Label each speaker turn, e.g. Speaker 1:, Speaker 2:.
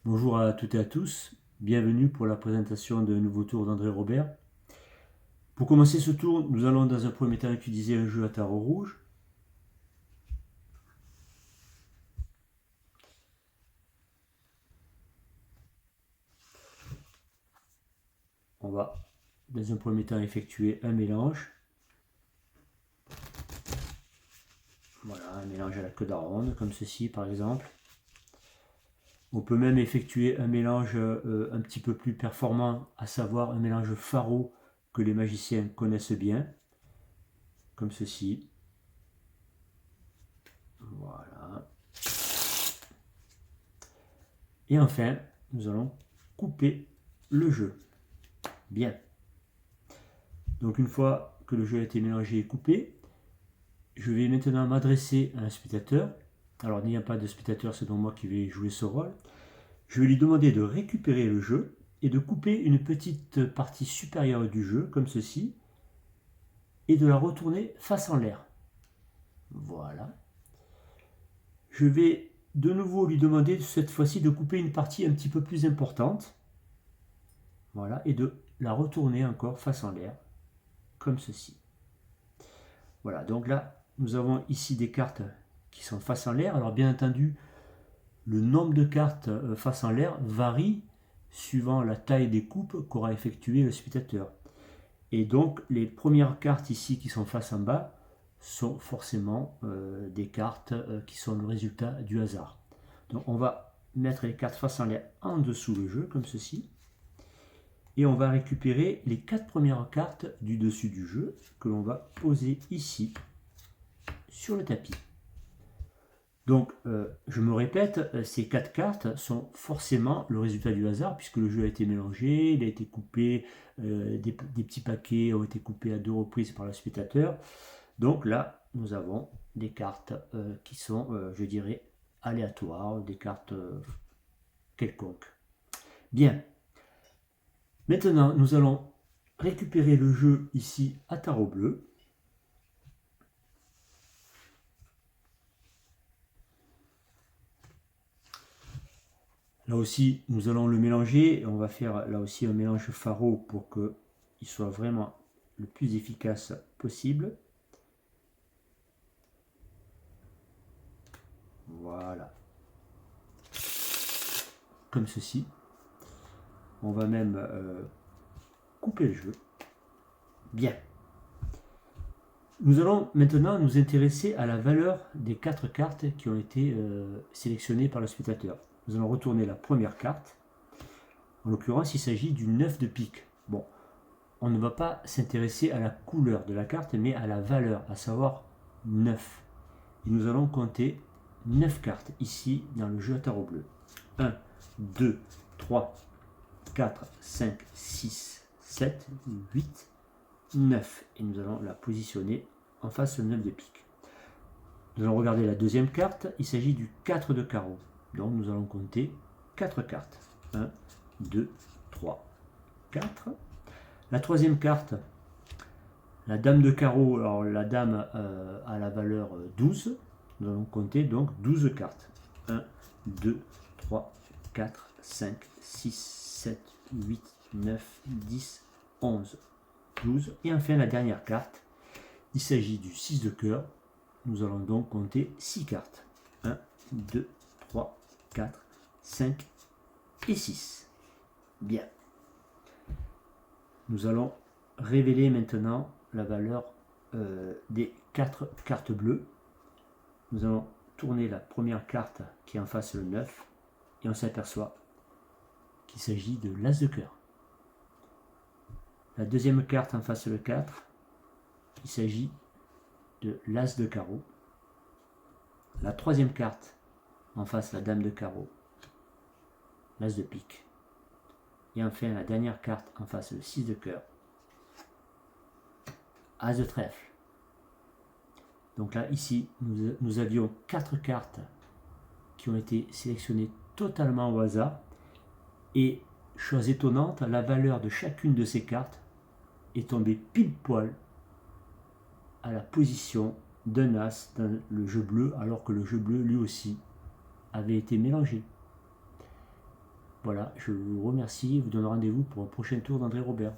Speaker 1: Bonjour à toutes et à tous, bienvenue pour la présentation d'un nouveau tour d'André Robert. Pour commencer ce tour, nous allons dans un premier temps utiliser un jeu à tarot rouge. On va dans un premier temps effectuer un mélange. Voilà, un mélange à la queue d'aronde, comme ceci par exemple. On peut même effectuer un mélange un petit peu plus performant, à savoir un mélange pharo que les magiciens connaissent bien, comme ceci. Voilà. Et enfin, nous allons couper le jeu. Bien. Donc une fois que le jeu a été mélangé et coupé, je vais maintenant m'adresser à un spectateur. Alors n'ayant pas de spectateur, c'est donc moi qui vais jouer ce rôle. Je vais lui demander de récupérer le jeu et de couper une petite partie supérieure du jeu, comme ceci, et de la retourner face en l'air. Voilà. Je vais de nouveau lui demander cette fois-ci de couper une partie un petit peu plus importante. Voilà, et de la retourner encore face en l'air, comme ceci. Voilà, donc là, nous avons ici des cartes qui sont face en l'air. Alors bien entendu, le nombre de cartes face en l'air varie suivant la taille des coupes qu'aura effectué le spectateur. Et donc les premières cartes ici qui sont face en bas sont forcément des cartes qui sont le résultat du hasard. Donc on va mettre les cartes face en l'air en dessous le jeu, comme ceci. Et on va récupérer les 4 premières cartes du dessus du jeu que l'on va poser ici sur le tapis. Donc, je me répète, ces 4 cartes sont forcément le résultat du hasard, puisque le jeu a été mélangé, il a été coupé, des petits paquets ont été coupés à 2 reprises par le spectateur. Donc là, nous avons des cartes qui sont, je dirais, aléatoires, des cartes quelconques. Bien. Maintenant, nous allons récupérer le jeu ici à tarot bleu. Là aussi, nous allons le mélanger. On va faire là aussi un mélange pharo pour qu'il soit vraiment le plus efficace possible. Voilà. Comme ceci. On va même couper le jeu. Bien. Nous allons maintenant nous intéresser à la valeur des 4 cartes qui ont été sélectionnées par le spectateur. Nous allons retourner la première carte. En l'occurrence, il s'agit du 9 de pique. Bon, on ne va pas s'intéresser à la couleur de la carte, mais à la valeur, à savoir 9. Et nous allons compter 9 cartes ici dans le jeu à tarot bleu. 1, 2, 3, 4, 5, 6, 7, 8, 9. Et nous allons la positionner en face au 9 de pique. Nous allons regarder la deuxième carte. Il s'agit du 4 de carreau. Donc nous allons compter 4 cartes. 1, 2, 3, 4. La troisième carte, la dame de carreau. Alors la dame a la valeur 12. Nous allons compter donc 12 cartes. 1, 2, 3, 4, 5, 6, 7, 8, 9, 10, 11, 12. Et enfin la dernière carte, il s'agit du 6 de cœur. Nous allons donc compter 6 cartes. 1, 2, 3, 4, 5 et 6. Bien. Nous allons révéler maintenant la valeur des 4 cartes bleues. Nous allons tourner la première carte qui est en face le 9 et on s'aperçoit qu'il s'agit de l'As de cœur. La deuxième carte en face le 4, il s'agit de l'As de carreau. La troisième carte en face la Dame de carreau, l'As de pique. Et enfin la dernière carte en face le 6 de cœur, As de trèfle. Donc là, ici, nous avions 4 cartes qui ont été sélectionnées totalement au hasard. Et, chose étonnante, la valeur de chacune de ces cartes est tombée pile poil à la position d'un As dans le jeu bleu, alors que le jeu bleu, lui aussi, avait été mélangé. Voilà, je vous remercie et vous donne rendez-vous pour un prochain tour d'André Robert.